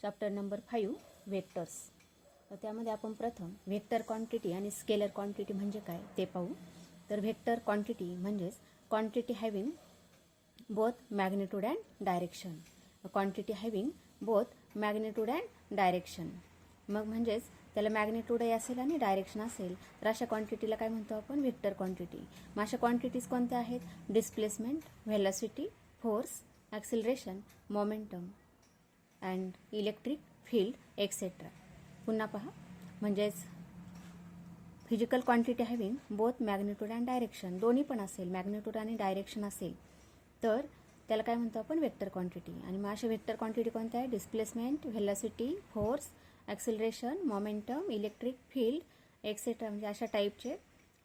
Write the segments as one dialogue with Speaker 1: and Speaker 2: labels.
Speaker 1: Chapter number 5 vectors. तर त्यामध्ये आपण प्रथम व्हेक्टर क्वांटिटी आणि स्केलर क्वांटिटी म्हणजे काय ते पाहू. तर व्हेक्टर क्वांटिटी म्हणजेच quantity having both magnitude and direction. Quantity having both magnitude and direction. मग म्हणजेच त्याला मॅग्निट्यूडही असेल आणि डायरेक्शन असेल तर अशा क्वांटिटीला काय म्हणतो आपण, व्हेक्टर क्वांटिटी. मग अशा क्वांटिटीज कोणत्या आहेत? Displacement, velocity, force, acceleration, momentum and electric field etcetera. पुन्हा पहा, म्हणजेच physical quantity having both magnitude and direction, दोन्ही पण असेल, मॅग्निट्यूड आणि डायरेक्शन असेल तर त्याला काय म्हणतो आपण, व्हेक्टर क्वांटिटी. आणि मग अशा व्हेक्टर क्वांटिटी कोणत्या आहे? Displacement, velocity, force, acceleration, momentum, electric field etcetera. म्हणजे अशा टाईपचे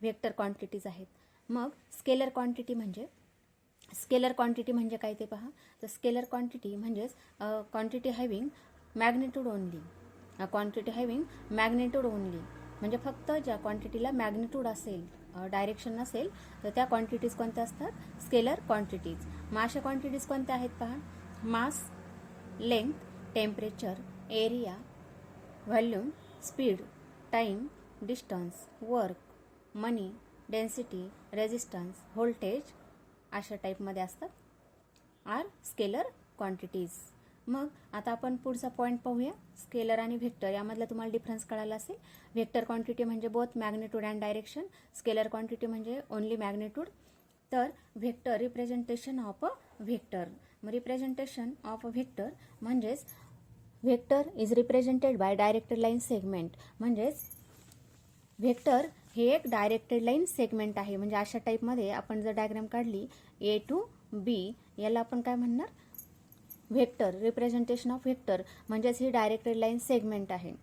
Speaker 1: व्हेक्टर क्वांटिटीज आहेत. मग स्केलर क्वांटिटी म्हणजे काय ते पहा. तर स्केलर क्वांटिटी म्हणजेच quantity having magnitude only. Quantity having magnitude only म्हणजे फक्त ज्या क्वांटिटीला मॅग्निट्यूड असेल, डायरेक्शन नसेल, तर त्या क्वांटिटीज कोणत्या असतात? Scalar quantities. मग अशा क्वांटिटीज कोणत्या आहेत पहा. Mass, length, temperature, area, volume, speed, time, distance, work, money, density, resistance, voltage अशा टाईपमध्ये असतात, आर स्केलर क्वांटिटीज. मग आता आपण पुढचा पॉईंट पाहूया. स्केलर आणि व्हेक्टर यामधला तुम्हाला डिफरन्स कळाला असेल. व्हेक्टर क्वांटिटी म्हणजे both magnitude and direction. Scalar quantity म्हणजे ओनली मॅग्निट्यूड. तर vector representation of a vector. मग रिप्रेझेंटेशन ऑफ अ व्हेक्टर म्हणजेच vector is represented by directed line segment. म्हणजेच व्हेक्टर हे एक डायरेक्टेड लाईन सेगमेंट आहे. म्हणजे अशा टाईपमध्ये आपण जर डायग्राम काढली ए टू बी, याला आपण काय म्हणणार, व्हेक्टर. रिप्रेझेंटेशन ऑफ व्हेक्टर म्हणजेच ही डायरेक्टेड लाईन सेगमेंट आहे.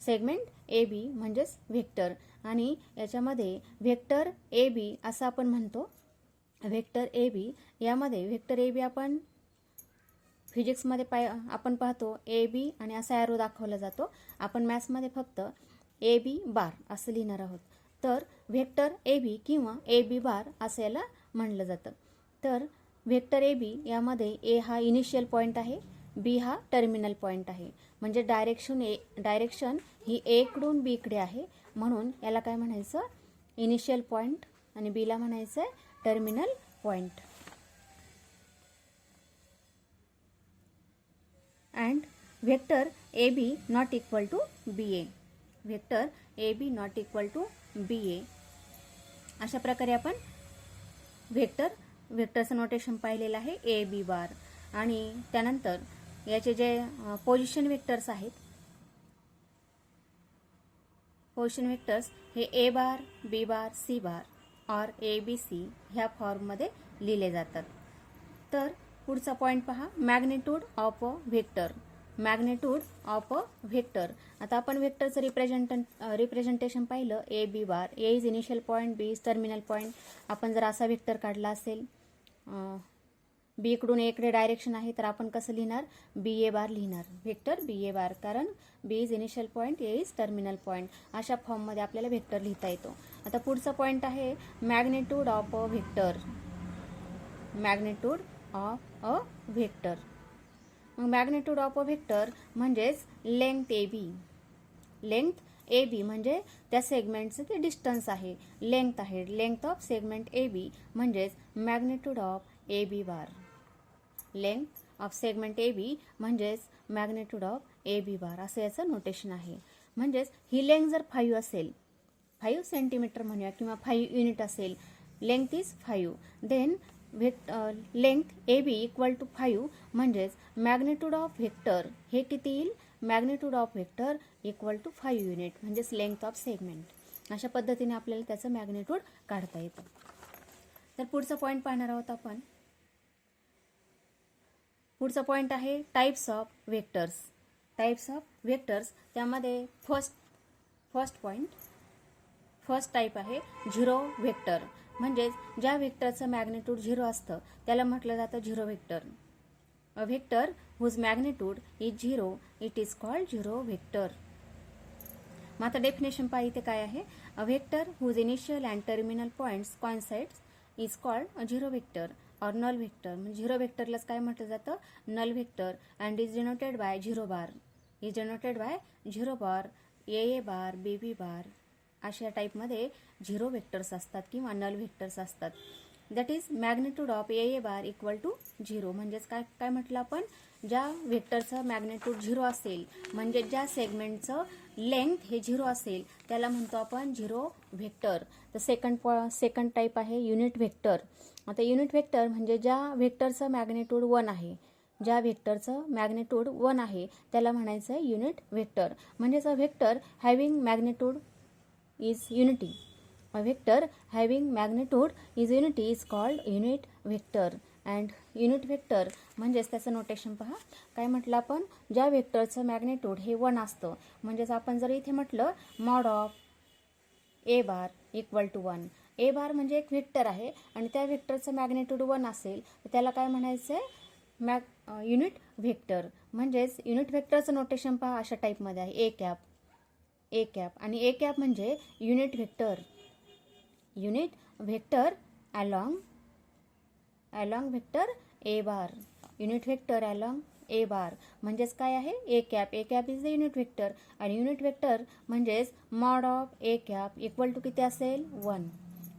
Speaker 1: सेगमेंट ए बी म्हणजेच व्हेक्टर. आणि याच्यामध्ये व्हेक्टर ए बी असं आपण म्हणतो. व्हेक्टर ए बी, यामध्ये व्हेक्टर ए बी आपण फिजिक्समध्ये आपण पाहतो ए बी आणि असा ॲरो दाखवला जातो. आपण मॅथ्समध्ये फक्त ए बी बार असं लिहिणार आहोत. तर व्हेक्टर ए बी किंवा ए बी बार असं याला म्हणलं जातं. तर व्हेक्टर ए बी यामध्ये ए हा इनिशियल पॉईंट आहे, बी हा टर्मिनल पॉईंट आहे. म्हणजे डायरेक्शन ही ए कडून बी कडे आहे, म्हणून याला काय म्हणायचं, इनिशियल पॉईंट, आणि बीला म्हणायचं terminal point. And vector A B not equal to B A. Vector A B not equal to B A. अशा प्रकारे आपण व्हेक्टरचं नोटेशन पाहिलेलं आहे ए बी बार. आणि त्यानंतर याचे जे पोझिशन व्हेक्टर्स आहेत, पोझिशन व्हेक्टर्स हे A bar, B bar, C bar और ए बी सी ह्या फॉर्ममध्ये लिहिले जातात. तर पुढचा पॉईंट पहा, magnitude of a vector. Magnitude of a vector. आता आपण व्हेक्टरचं रिप्रेझेंटेशन पाहिलं A B bar. A is initial point, B is terminal point. आपण जर असा व्हेक्टर काढला असेल, बी कडून ए कडे डायरेक्शन आहे, तर आपण कसं लिहिणार, बी ए बार लिहिणार. व्हेक्टर बी ए बार, कारण B is initial point, A is terminal point. अशा फॉर्ममध्ये आपल्याला व्हेक्टर लिहिता येतो. आता पुढचा पॉईंट आहे magnitude of a vector. Magnitude of a vector. मग मॅग्निट्यूड ऑफ अ व्हेक्टर म्हणजेच length A B. Length A B म्हणजे त्या सेगमेंटचं ते डिस्टन्स आहे, लेंथ आहे. Length of segment A B म्हणजेच magnitude of A B bar. Length of segment A B म्हणजेच मॅग्निट्यूड ऑफ ए बी बार असं याचं नोटेशन आहे. म्हणजेच ही लेंथ जर 5 असेल, 5 सेंटीमीटर म्हणूया किंवा 5 युनिट असेल, length is 5, then length A B equal to 5 म्हणजेच मॅग्निट्यूड ऑफ व्हेक्टर हे किती येईल, magnitude of vector equal to 5 unit म्हणजेच लेंथ ऑफ सेगमेंट. अशा पद्धतीने आपल्याला त्याचं मॅग्निट्यूड काढता येतं. तर पुढचा पॉईंट पाहणार आहोत आपण. पुढचा पॉईंट आहे types of vectors. Types of vectors त्यामध्ये फर्स्ट टाईप आहे झिरो व्हेक्टर. म्हणजेच ज्या व्हेक्टरचं मॅग्निट्यूड 0 असतं त्याला म्हटलं जातं zero vector. A vector whose magnitude is 0 it is called zero vector. मग आता डेफिनेशन पाहिजे काय आहे, a vector whose initial and terminal points coincides is called a zero vector और नल व्हेक्टर. म्हणजे झिरो व्हेक्टरलाच काय म्हटलं जातं, null vector, and is denoted by 0 bar. Is denoted by 0 bar, A bar, B bar अशा टाईपमध्ये 0 व्हेक्टर्स असतात किंवा नल व्हेक्टर्स असतात. That is magnitude of A bar equal to 0. म्हणजेच काय म्हटलं आपण, ज्या व्हेक्टरचं मॅग्निट्यूड 0 असेल म्हणजे ज्या सेगमेंटचं लेंथ हे 0 असेल त्याला म्हणतो आपण 0 व्हेक्टर. तर सेकंड टाईप आहे युनिट व्हेक्टर. आता युनिट व्हेक्टर म्हणजे ज्या व्हेक्टरचं मॅग्निट्यूड 1 आहे, ज्या व्हेक्टरचं मॅग्निट्यूड 1 आहे त्याला म्हणायचं आहे युनिट व्हेक्टर. म्हणजेच अ vector having magnitude is unity. A vector having magnitude is unity is called unit vector. And unit vector म्हणजेच त्याचं नोटेशन पहा. काय म्हटलं आपण, ज्या व्हेक्टरचं मॅग्निट्यूड हे 1 असतं. म्हणजेच आपण जर इथे म्हटलं mod of A bar equal to 1. A bar म्हणजे एक व्हेक्टर आहे आणि त्या व्हेक्टरचं मॅग्निट्यूड 1 असेल तर त्याला काय म्हणायचं आहे, युनिट व्हेक्टर. म्हणजेच युनिट व्हेक्टरचं नोटेशन पहा अशा टाईपमध्ये आहे. ए कॅप आणि ए कॅप म्हणजे unit vector along vector A bar. Unit vector along A bar म्हणजेच काय आहे, A cap is the unit vector. आणि युनिट व्हेक्टर म्हणजेच mod of A cap equal to किती असेल, 1.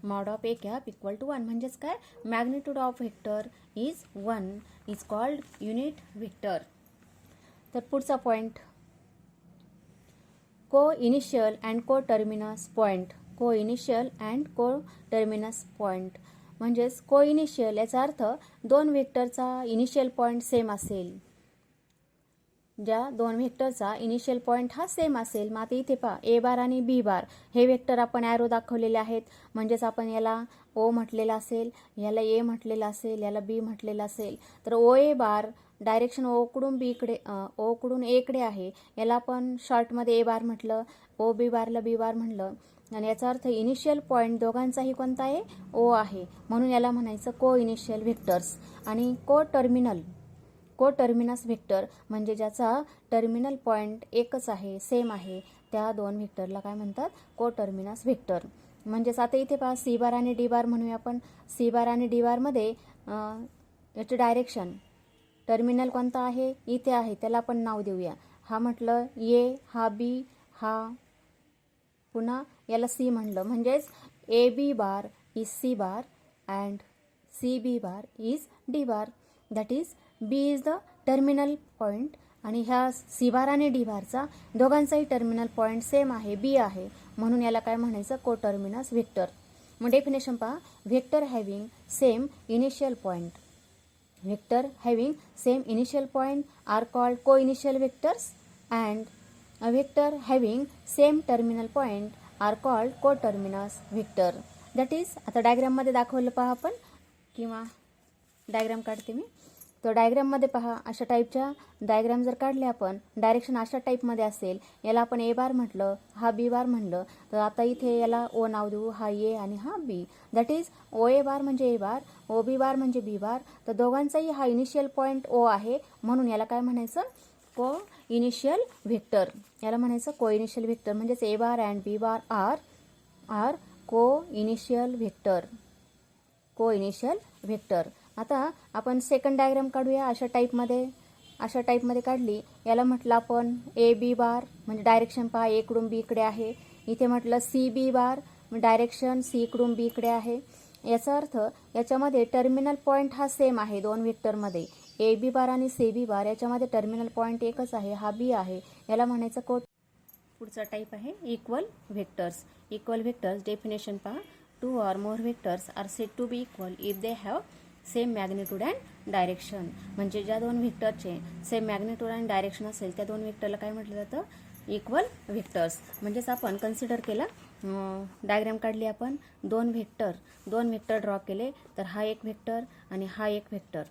Speaker 1: Mod of A cap equal to 1 म्हणजेच काय, magnitude of vector is 1 is called unit vector. तर पुढचा point, co-initial and co-terminus point. Co-initial and co-terminus point म्हणजेच co-initial याचा अर्थ दोन व्हेक्टरचा इनिशियल पॉईंट सेम असेल. ज्या दोन व्हेक्टरचा इनिशियल पॉईंट हा सेम असेल. मग आता इथे पहा, ए बार आणि बी बार हे व्हेक्टर आपण ॲरो दाखवलेले आहेत. म्हणजेच आपण याला ओ म्हटलेलं असेल, याला ए म्हटलेलं असेल, याला बी म्हटलेलं असेल. तर ओ ए बार डायरेक्शन ओकडून ओकडून एकडे आहे, याला आपण शॉर्टमध्ये ए बार म्हटलं, ओ बी बारला बी बार म्हटलं. आणि याचा अर्थ इनिशियल पॉईंट दोघांचाही कोणता आहे, ओ आहे. म्हणून याला म्हणायचं को इनिशियल व्हेक्टर्स. आणि को टर्मिनस व्हेक्टर म्हणजे ज्याचा टर्मिनल पॉईंट एकच आहे, सेम आहे, त्या दोन व्हेक्टरला काय म्हणतात, को टर्मिनस व्हेक्टर. म्हणजेच आता इथे पहा, सी बार आणि डी बार म्हणूया आपण. सी बार आणि डी बारमध्ये याचे डायरेक्शन टर्मिनल कोणता आहे, इथे आहे, त्याला आपण नाव देऊया. हा म्हटलं ए, हा बी, हा पुन्हा याला सी म्हणलं. म्हणजेच A B bar is C bar and C B bar is D bar. That is B is the terminal point. आणि ह्या सी बार आणि डी बारचा दोघांचाही टर्मिनल पॉईंट सेम आहे, बी आहे. म्हणून याला काय म्हणायचं, को टर्मिनस व्हेक्टर. मग डेफिनेशन पहा, vector having same initial point. Vector having same initial point are called co initial vectors and a vector having same terminal point are called co terminus vector. That is, आता डायग्राममध्ये दाखवलं पहा आपण, किंवा diagram काढते मी. तर डायग्राममध्ये पहा, अशा टाईपच्या डायग्राम जर काढले आपण, डायरेक्शन अशा टाईपमध्ये असेल, याला आपण ए बार म्हटलं, हा बी बार म्हणलं, तर आता इथे याला ओ नाव देऊ, हा ए आणि हा बी. That is O A bar म्हणजे A bar, O B bar म्हणजे बी बार. तर दोघांचाही हा इनिशियल पॉईंट ओ आहे. म्हणून याला काय म्हणायचं, को इनिशियल व्हेक्टर. याला म्हणायचं को इनिशियल व्हेक्टर. म्हणजेच A bar and B bar are co initial vector. Co initial vector. आता आपण सेकंड डायग्राम काढूया. अशा टाईपमध्ये काढली. याला म्हटलं आपण ए बी बार म्हणजे डायरेक्शन पहा, ए कडून बी कडे आहे. इथे म्हटलं C B bar, direction C कडून बी कडे आहे. याचा अर्थ याच्यामध्ये टर्मिनल पॉईंट हा सेम आहे दोन व्हेक्टरमध्ये. ए बी बार आणि सी बी बार याच्यामध्ये टर्मिनल पॉईंट एकच आहे, हा बी आहे. याला म्हणायचं को. पुढचा टाईप आहे equal vectors. Equal vectors definition पहा, two or more vectors are said to be equal if they have same magnitude and direction. म्हणजे ज्या दोन व्हेक्टरचे सेम मॅग्निट्यूड आणि डायरेक्शन असेल त्या दोन व्हेक्टरला काय म्हटलं जातं, इक्वल व्हेक्टर्स. म्हणजेच आपण कन्सिडर केलं, डायग्राम काढली आपण, दोन व्हेक्टर ड्रॉ केले. तर हा एक व्हेक्टर आणि हा एक व्हेक्टर.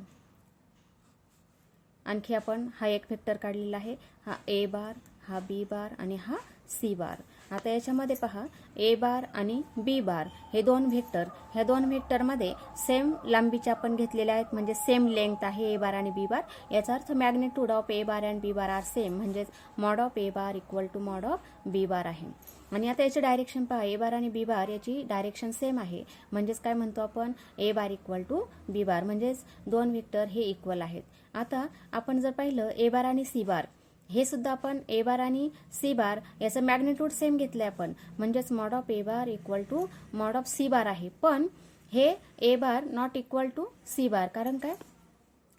Speaker 1: आणखी आपण हा एक व्हेक्टर काढलेला आहे, हा ए बार, हा बी बार आणि हा सी बार. आता याच्यामध्ये पहा, ए बार आणि बी बार हे दोन व्हेक्टर, ह्या दोन व्हेक्टरमध्ये सेम लांबीचे आपण घेतलेल्या आहेत. म्हणजे सेम लेंथ आहे ए बार आणि बी बार. याचा अर्थ magnitude of A bar and B bar are same. म्हणजेच mod of A bar equal to mod of B bar आहे. आणि आता याचे डायरेक्शन पहा, ए बार आणि बी बार याची डायरेक्शन सेम आहे. म्हणजेच काय म्हणतो आपण, ए बार इक्वल टू बी बार. म्हणजेच दोन व्हेक्टर हे इक्वल आहेत. आता आपण जर पाहिलं, ए बार आणि सी बार हे सुद्धा आपण ए बार आणि सी बार याचं मॅग्निट्यूड सेम घेतलंय आपण, म्हणजेच mod of A bar equal to mod of C bar आहे. पण हे A bar not equal to C bar, कारण काय,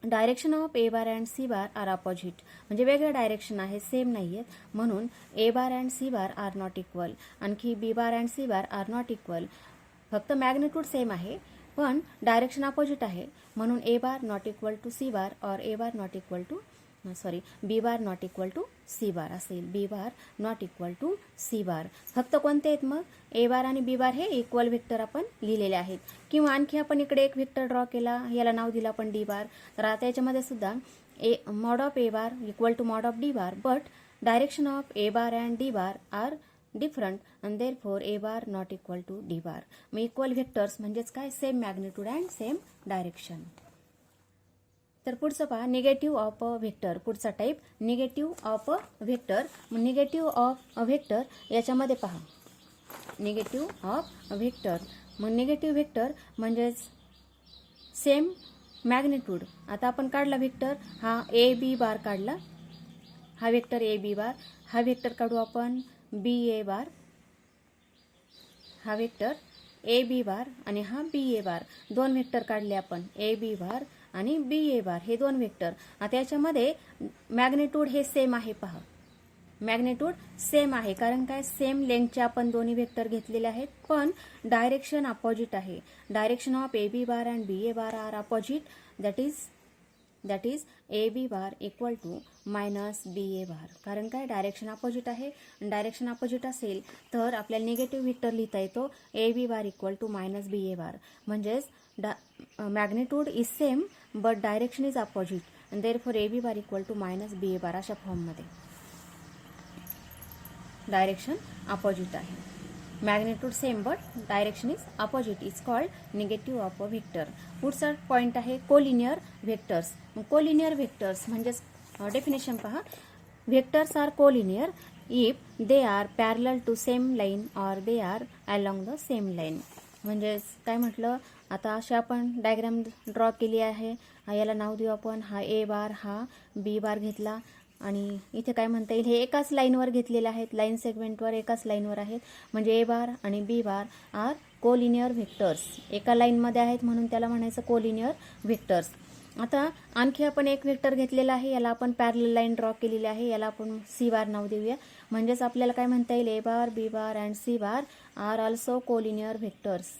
Speaker 1: direction of A bar and C bar are opposite, म्हणजे वेगळं डायरेक्शन आहे, सेम नाही आहेत, म्हणून A bar and C bar are not equal. आणखी B bar and C bar are not equal. फक्त मॅग्निट्यूड सेम आहे पण डायरेक्शन अपोजिट आहे, म्हणून A bar not equal to C bar और A bar not equal to B bar not equal to C bar असेल. B bar not equal to C bar. फक्त कोणते आहेत मग, ए बार आणि बी बार हे इक्वल व्हेक्टर आपण लिहिलेले आहेत. किंवा आणखी आपण इकडे एक व्हेक्टर ड्रॉ केला, याला नाव दिलं आपण डी बार. तर आता याच्यामध्ये सुद्धा mod of A bar equal to mod of D bar, but direction of A bar and D bar are different and therefore A bar not equal to D bar. मग equal vectors म्हणजेच काय, same magnitude and same direction. तर पुढचं पहा, negative of a vector. पुढचा type negative of a vector. मग negative of a vector याच्यामध्ये पहा, निगेटिव्ह ऑफ अ व्हेक्टर. मग निगेटिव्ह व्हेक्टर म्हणजेच सेम मॅग्निट्यूड. आता आपण काढला व्हेक्टर, हा ए बी बार काढला, हा व्हेक्टर ए बी बार. हा व्हेक्टर काढू आपण बी ए बार, हा व्हेक्टर ए बी बार आणि हा बी ए बार. दोन व्हेक्टर काढले आपण, ए बी बार आणि बी ए बार, हे दोन व्हेक्टर. आता याच्यामध्ये मॅग्निट्यूड हे सेम आहे. पहा, मॅग्निट्यूड सेम आहे, कारण काय, सेम लेंथचे आपण दोन्ही व्हेक्टर घेतलेले आहेत, पण डायरेक्शन अपोजिट आहे. Direction of A B bar and B A bar are opposite, that is A B bar equal to minus B A bar. कारण काय, डायरेक्शन अपोजिट आहे. डायरेक्शन अपोजिट असेल तर आपल्याला निगेटिव्ह व्हेक्टर लिहिता येतो, A B bar equal to minus B A bar. म्हणजेच magnitude is same but direction is opposite, and therefore A B bar equal to minus B A बार. अशा फॉर्ममध्ये direction opposite आहे. Magnitude same but direction is opposite is called negative of a vector. पुढचा point आहे collinear vectors. Collinear vectors म्हणजेच definition पहा, vectors are collinear if they are parallel to same line और they are along the same line. म्हणजेच काय म्हटलं, आता अशी आपण डायग्राम ड्रॉ केली आहे, याला नाव देऊ आपण, हा ए बार हा बी बार घेतला आणि इथे काय म्हणता येईल, हे एकाच लाईनवर घेतलेले आहेत, लाईन सेगमेंटवर एकाच लाईनवर आहेत, म्हणजे ए बार आणि B bar are collinear vectors. एका लाईनमध्ये आहेत म्हणून त्याला म्हणायचं कोलिनियर व्हेक्टर्स. आता आणखी आपण एक व्हेक्टर घेतलेला आहे, याला आपण पॅरलल लाईन ड्रॉ केलेली आहे, याला आपण सी बार नाव देऊया. म्हणजेच आपल्याला काय म्हणता येईल, A bar B bar and C bar are also collinear vectors,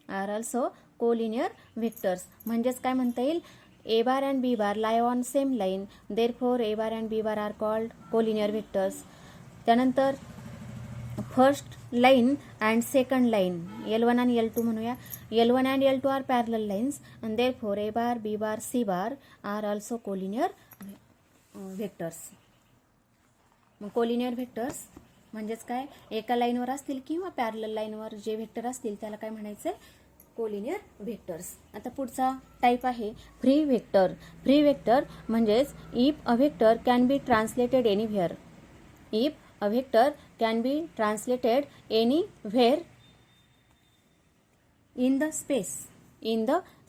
Speaker 1: are also collinear vectors. म्हणजेच काय म्हणता येईल, A bar and B bar lie on same line, therefore A bar and B bar are called collinear vectors. त्यानंतर first line and second line L1 आणि L2 म्हणूया. L1 and L2 are parallel lines and therefore A bar, B bar, C bar are also collinear vectors. Collinear vectors म्हणजेच काय, एका लाईनवर असतील किंवा parallel लाईनवर जे व्हेक्टर असतील त्याला काय म्हणायचं, कोलिनियर व्हेक्टर्स. आता पुढचा टाईप आहे फ्री व्हेक्टर. फ्री व्हेक्टर म्हणजेच if a vector can be translated anywhere, if a vector can be translated anywhere in the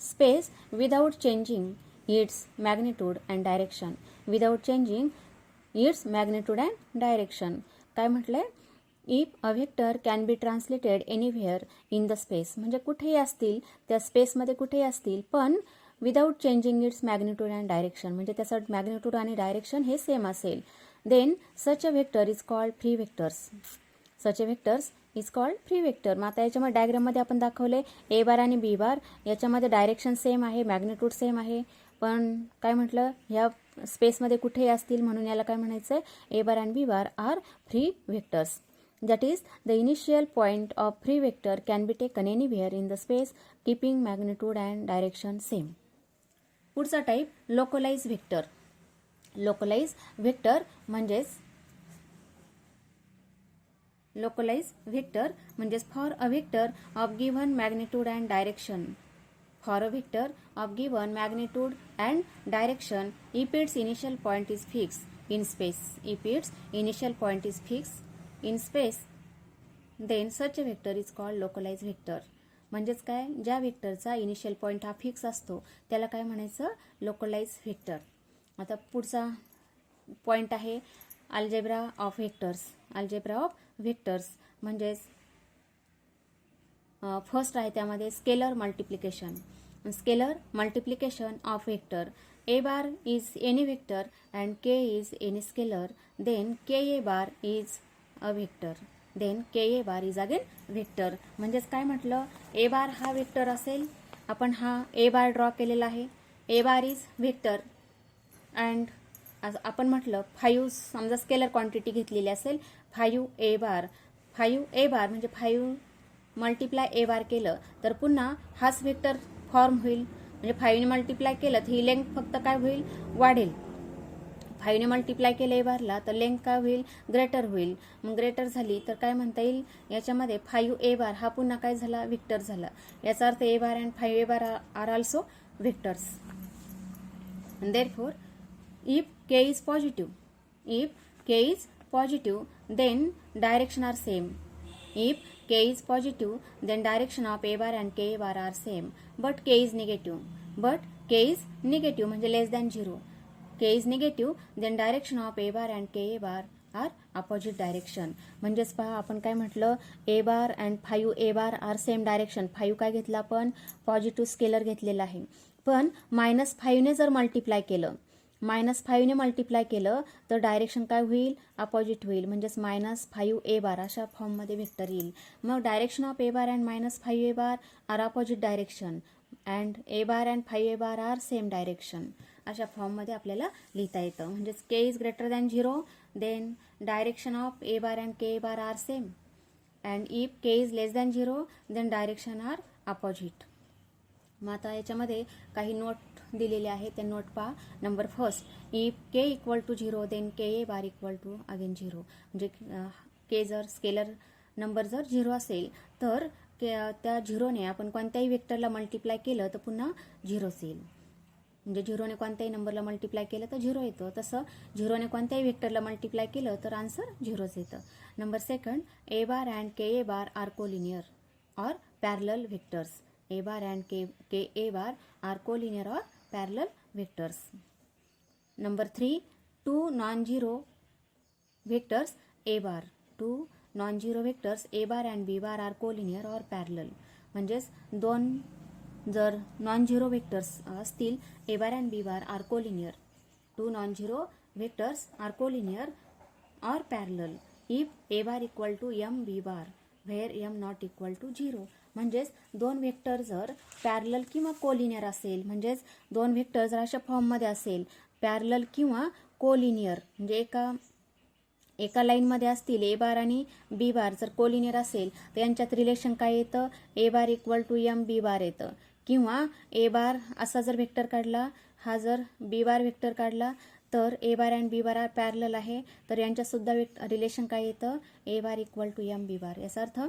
Speaker 1: space without changing its magnitude and direction, without changing its magnitude and direction. काय म्हटलंय, if a vector can be translated anywhere in the space, म्हणजे कुठेही असतील, त्या स्पेसमध्ये कुठेही असतील, पण without changing its magnitude and direction, म्हणजे त्याचं मॅग्निट्यूड आणि डायरेक्शन हे सेम असेल, then such a vector is called free vectors. Such a vectors is called free vector. मग आता याच्यामध्ये डायग्राममध्ये आपण दाखवले ए बार आणि बी बार, याच्यामध्ये डायरेक्शन सेम आहे, मॅग्निट्यूड सेम आहे, पण काय म्हटलं, ह्या स्पेसमध्ये कुठेही असतील म्हणून याला काय म्हणायचं, A bar and B bar are free vectors. That is, the initial point of free vector can be taken anywhere in the space, keeping magnitude and direction same. पुढचा type localise vector. Localise vector म्हणजेच for a vector of given magnitude and direction, for a vector of given magnitude and direction if its initial point is fix in space, if its initial point is fix in space, then such a vector is called localized vector. म्हणजेच काय, ज्या व्हेक्टरचा initial point हा fix असतो त्याला काय म्हणायचं, localise vector. आता पुढचा पॉईंट आहे अल्जेब्रा ऑफ व्हेक्टर्स म्हणजेच फर्स्ट आहे त्यामध्ये scalar multiplication of vector. A bar is any vector and K is any scalar, then Ka bar is a vector. Then Ka bar is again vector. म्हणजेच काय म्हटलं, A bar हा vector असेल. आपण हा A bar ड्रॉ केलेला आहे. A bar is vector and आपण म्हटलं 5 समजा स्केलर क्वांटिटी घेतलेली असेल 5A bar म्हणजे 5 मल्टिप्लाय A bar केलं तर पुन्हा हाच वेक्टर फॉर्म होईल. म्हणजे 5 ने मल्टिप्लाय केलं तर ही लेंथ फक्त काय होईल, वाढेल. 5 ने मल्टिप्लाय केलं A बारला तर लेंथ काय होईल, ग्रेटर होईल. मग ग्रेटर झाली तर काय म्हणता येईल, याच्यामध्ये 5A bar हा पुन्हा काय झाला, व्हेक्टर झाला. याचा अर्थ A bar and 5A bar are also vectors. And therefore, if K is positive, then direction are same. If K is positive, then direction of A bar and Ka bar are same. But K is negative. म्हणजे less than 0. K is negative, then direction of A bar and Ka bar are opposite direction. म्हणजेच पहा आपण काय म्हटलं, A bar and 5A bar are same direction. 5 काय घेतला आपण, positive scalar घेतलेला आहे. पण -5 ने जर मल्टिप्लाय केलं तर डायरेक्शन काय होईल, अपोजिट होईल. म्हणजेच -5A bar अशा फॉर्ममध्ये व्हेक्टर येईल. मग direction of A bar and -5A bar are opposite direction and A bar and 5A bar are same direction. अशा फॉर्ममध्ये आपल्याला लिहिता येतं. म्हणजेच K is greater than 0, then direction of A bar and Ka bar are same and if K is less than 0, then direction are opposite. मग आता याच्यामध्ये काही नोट दिलेले आहे, त्या नोट पहा. Number first, if K equal to 0, then Ka bar equal to again 0. म्हणजे K जर स्केलर नंबर जर 0 असेल तर त्या 0ने आपण कोणत्याही वेक्टरला मल्टिप्लाय केलं तर पुन्हा 0च येईल. म्हणजे 0ने कोणत्याही नंबरला मल्टिप्लाय केलं तर 0 येतं. तसं 0ने कोणत्याही वेक्टरला मल्टिप्लाय केलं तर आन्सर 0च येतं. Number second, A bar and Ka bar are collinear or parallel vectors. A bar and Ka bar are collinear or parallel vectors. Number 3, two non-zero vectors A bar and B bar are collinear or parallel. म्हणजेच दोन जर non zero vectors असतील A bar and B bar are collinear. Two non-zero vectors are collinear or parallel if A bar equal to M B bar where M not equal to 0. म्हणजेच दोन vector जर parallel किंवा collinear असेल, म्हणजेच दोन vector जर अशा फॉर्ममध्ये असेल पॅरलल किंवा कोलिनियर, म्हणजे एका लाईनमध्ये असतील A बार आणि B बार जर कोलिनियर असेल तर यांच्यात रिलेशन काय येतं, A bar equal to M B bar येतं. किंवा A बार असा जर वेक्टर काढला, हा जर B बार वेक्टर काढला तर A बार आणि B बार पॅरलल आहे तर यांच्यात सुद्धा रिलेशन काय येतं, A bar equal to M B bar. याचा अर्थ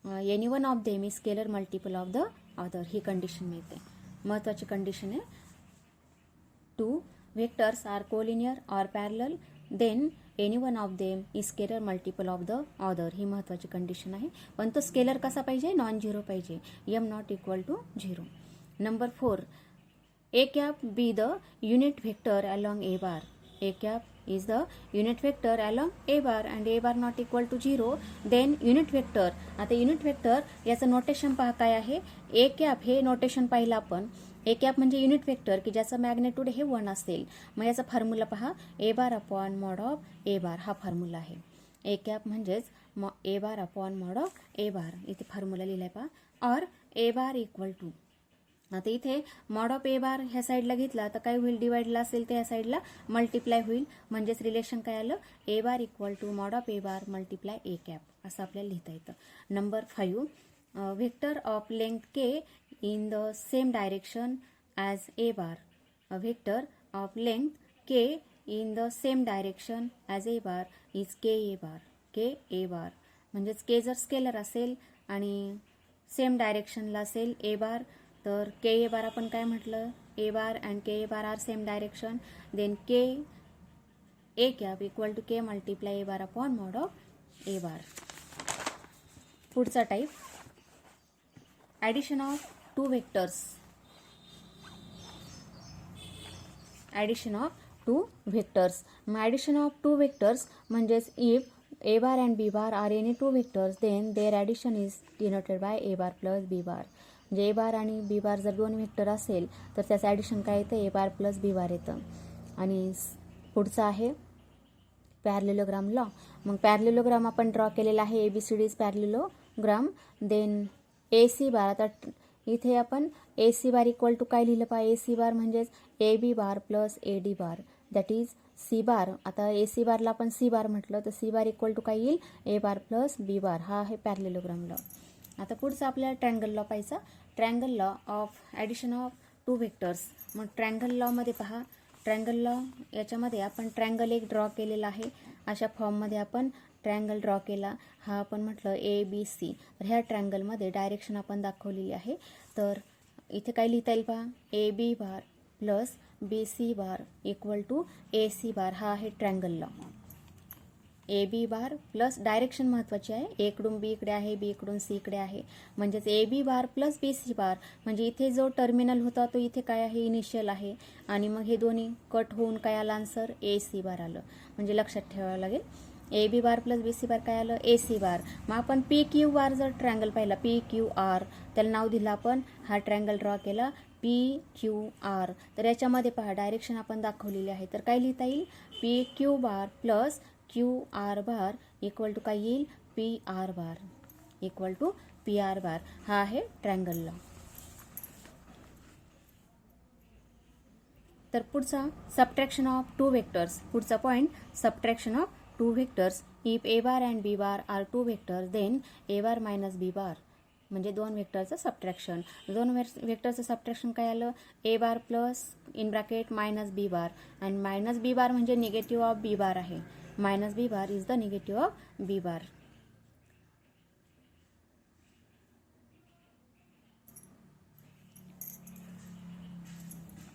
Speaker 1: any one of them is scalar multiple of the other. ही कंडिशन मिळते. महत्त्वाची कंडिशन आहे. Two vectors are collinear or parallel then any one of them is scalar multiple of the other. ही महत्त्वाची condition आहे. पण तो स्केलर कसा पाहिजे, नॉन झिरो पाहिजे, M not equal to 0. Number 4, A cap be the unit vector along A bar. A cap is the unit vector along A bar and A bar not equal to 0. Then unit vector. आता unit vector याचं notation पहा काय आहे. A cap हे notation पाहिलं आपण. A cap म्हणजे unit vector की ज्याचं मॅग्नेट्यूड हे 1 असेल. मग याचा फॉर्म्युला पहा, A bar upon mod of A bar हा फॉर्म्युला आहे. A cap म्हणजेच A bar upon mod of A bar. इथे फॉर्म्युला लिहिलाय पहा. और A bar इक्वल टू, आता इथे मॉड ऑफ A बार ह्या साईडला घेतला तर काय होईल, डिवाइडला असेल तर ह्या साईडला मल्टिप्लाय होईल. म्हणजेच रिलेशन काय आलं, A bar equal to mod of A bar multiply A cap असं आपल्याला लिहिता येतं. Number 5, vector of length K in the same direction as A bar. Vector of length K in the same direction as A bar is Ka bar. म्हणजेच K जर scalar असेल आणि same डायरेक्शनला असेल A बार तर Ka बार आपण काय म्हटलं, A bar and Ka bar are same direction, then K A cap equal to K multiply A bar upon mod of A bar. पुढचा type, addition of two two vectors. मग addition of two vectors म्हणजेच if A bar and B bar are any two vectors then their addition is denoted by A bar plus B bar. म्हणजे A bar आणि B बार जर दोन vector असेल तर त्याचं addition काय येतं, ए बार प्लस बी बार येतं. आणि पुढचं आहे पॅरलेलोग्राम लॉ. मग पॅरलेलोग्राम आपण ड्रॉ केलेला आहे, ABCD is parallelogram. Then A C bar. आता इथे आपण A C bar equal to काय लिहिलं पाहिजे, ए सी बार म्हणजेच A B bar plus A D bar that is C bar. आता ए सी बारला आपण सी बार म्हटलं तर सी बार इक्वल टू काय येईल, ए बार प्लस बी बार. हा आहे पॅरलेलोग्राम लॉ. आता पुढचं आपल्याला ट्रँगल लॉ पाहायचा. Triangle law of addition of two vectors. मग ट्रँगल लॉमध्ये पहा, ट्रँगल लॉ याच्यामध्ये आपण ट्रँगल एक ड्रॉ केलेला आहे. अशा फॉर्ममध्ये आपण ट्रँगल ड्रॉ केला. हा आपण म्हटलं ABC. तर ह्या ट्रँगलमध्ये डायरेक्शन आपण दाखवलेली आहे. तर इथे काय लिहिता येईल पहा, AB bar plus BC bar equal to AC bar. हा आहे triangle law. AB bar plus direction महत्त्वाची आहे. ए कडून बी इकडे आहे, बी कडून सी इकडे आहे. म्हणजेच AB बार प्लस BC बार. म्हणजे इथे जो टर्मिनल होता तो इथे काय आहे, इनिशियल आहे. आणि मग हे दोन्ही कट होऊन काय आलं आन्सर, AC बार आलं. म्हणजे लक्षात ठेवावं लागेल, AB बार प्लस BC बार काय आलं, AC बार. मग आपण PQ बार जर ट्रँगल पाहिला, PQR त्याला नाव दिलं आपण. हा ट्रँगल ड्रॉ केला PQR. तर याच्यामध्ये पहा डायरेक्शन आपण दाखवलेली आहे. तर काय लिहिता येईल, PQ bar plus QR bar equal to काय येईल, PR bar equal to PR bar. हा आहे ट्रँगल लॉ. तर पुढचा सबट्रॅक्शन ऑफ टू व्हेक्टर्स. पुढचा point subtraction of two vectors. If A bar and B bar are two vectors then A bar minus B bar. म्हणजे दोन व्हेक्टरचं subtraction. दोन व्हेक्टरचं सबट्रॅक्शन काय आलं, A bar plus in bracket minus B bar. आणि minus B bar म्हणजे negative of B bar आहे. Minus B bar is the negative of B bar.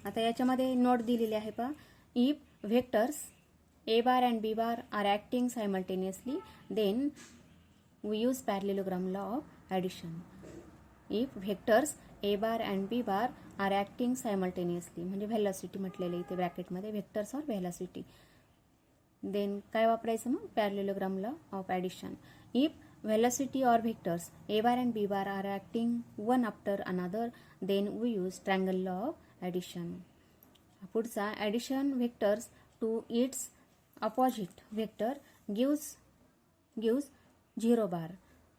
Speaker 1: आता याच्यामध्ये नोट दिलेली आहे पहा, if vectors A bar and B bar are acting simultaneously then we use parallelogram law of addition. If vectors A bar and B bar are acting simultaneously म्हणजे velocity म्हटलेलं इथे ब्रॅकेटमध्ये, vectors or velocity. Then काय वापरायचं मग, parallelogram law of addition. If velocity or vectors a bar and b bar are acting one after another then we use triangle law of addition. पुढचा addition vectors to its opposite vector gives 0 bar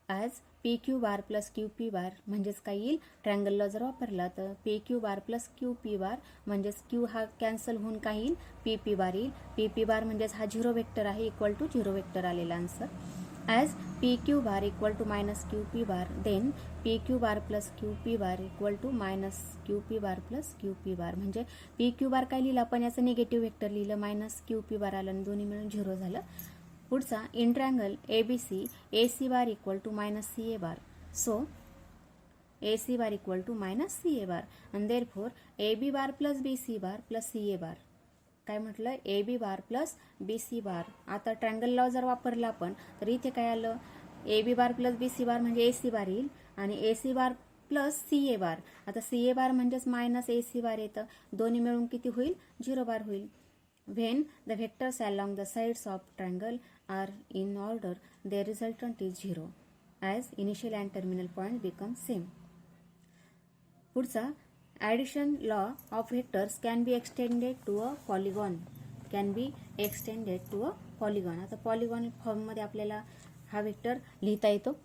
Speaker 1: as PQ bar plus QP bar. म्हणजेच काय येईल, triangle law जर वापरला तर PQ bar plus QP bar म्हणजेच Q हा cancel होऊन काय येईल, PP बार येईल. PP बार म्हणजेच हा 0 वेक्टर आहे, इक्वल टू 0 वेक्टर आलेला answer. as PQ bar equal to minus QP bar then PQ bar plus QP bar equal to minus QP bar plus QP bar. म्हणजे PQ bar काय लिहिलं आपण, याचं निगेटिव्ह वेक्टर लिहिलं, minus QP bar आलं आणि दोन्ही मिळून 0 झालं. पुढचा in triangle ABC AC bar equal to minus CA bar. so AC bar equal to minus CA bar and therefore AB bar plus BC bar plus CA bar. काय म्हटलं, ए B bar plus B C bar. आता triangle law जर वापरला आपण तर इथे काय आलं, ए B bar plus B C bar म्हणजे ए सी बार येईल आणि ए सी बार प्लस सी ए बार. आता सी ए बार म्हणजेच मायनस ए सी बार येतं, दोन्ही मिळून किती होईल, 0 बार होईल. When the vectors along the sides of triangle are in order their resultant is 0 as initial and terminal point become same. पुढचा addition law of vectors can be extended to a polygon. can be extended to a polygon. आता polygon फॉर्ममध्ये आपल्याला हा vector लिहिता येतो.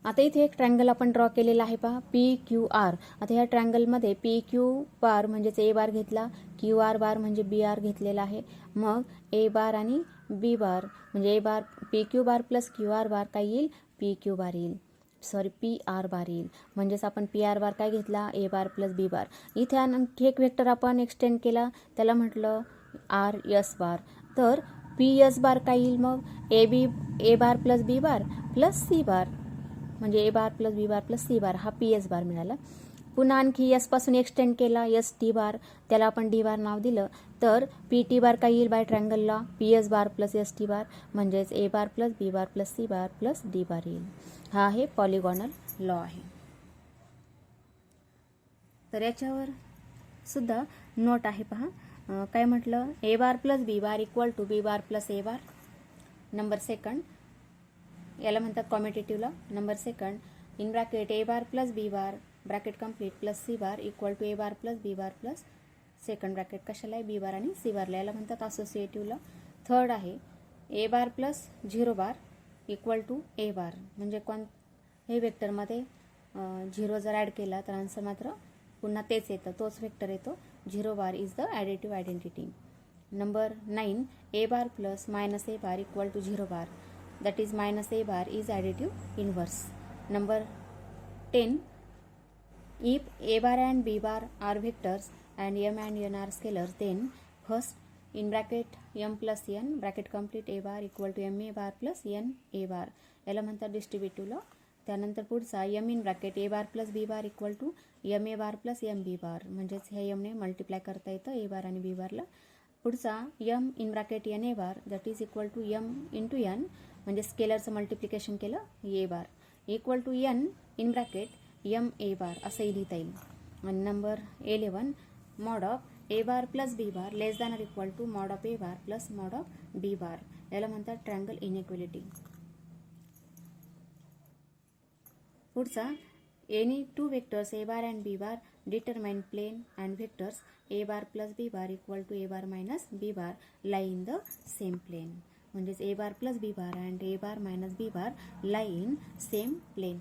Speaker 1: आता इथे एक ट्रँगल आपण ड्रॉ केलेला आहे पहा, PQR. आता ह्या ट्रँगलमध्ये PQ बार म्हणजेच ए बार घेतला, QR बार म्हणजे बी आर घेतलेला आहे. मग ए बार आणि बी बार म्हणजे A bar PQ bar plus QR बार काय येईल, PQ बार येईल, सॉरी PR बार येईल. म्हणजेच आपण PR बार काय घेतला, ए बार प्लस बी बार. इथे आणखी एक वेक्टर आपण एक्सटेंड केला, त्याला म्हटलं RS बार. तर PS बार काय येईल मग, A bar plus B bar plus C bar म्हणजे A bar plus B bar plus C bar. हा PS बार मिळाला. पुन्हा आणखी S पासून एक्सटेंड केला ST बार, त्याला आपण D बार नाव दिलं. तर PT बार काय येईल by triangle law, PS bar plus ST bar म्हणजेच A bar plus B bar plus C bar plus D bar येईल. हा आहे पॉलिगॉनल लॉ आहे. तर याच्यावर सुद्धा नोट आहे पहा, काय म्हटलं, A bar plus B bar equal to B bar plus A bar. Number second, याला म्हणतात commutative. Number second, in bracket A bar plus B bar bracket complete plus C bar equal to A bar plus B bar plus second bracket कशाला आहे, बी bar आणि C बारला. याला म्हणतात असोसिएटिव्हला. Third आहे ए bar plus 0 bar equal to A bar. म्हणजे हे वेक्टरमध्ये 0 जर ॲड केला तर आन्सर मात्र पुन्हा तेच येतं, तोच वेक्टर येतो. 0 bar is the additive identity. Number 9, A bar plus minus A bar equal to 0 bar, that is minus A bar is additive inverse. Number 10, if a bar and b bar are vectors and m and n are scalars, then first in bracket m plus n bracket complete a bar equal to m a bar plus n a bar. याला म्हणतात distributive law. त्यानंतर पुढचा m in bracket a bar plus b bar equal to m a bar plus m b bar. म्हणजेच हे m ने multiply करता येतं a bar आणि b बारला. पुढचा m in bracket n a bar that is equal to m into n, म्हणजे स्केलरचं मल्टिप्लिकेशन केलं a bar equal to n in bracket m a bar असंही लिहिता येईल. आणि number 11, mod of A bar plus B bar less than or equal to mod of A bar plus mod of B bar. याला म्हणतात triangle inequality. पुढचा, any two vectors A bar and B bar determine plane and vectors A bar plus B bar equal to A bar minus B bar lie in the same plane. म्हणजेच A bar plus B bar and A bar minus B bar lie in same plain.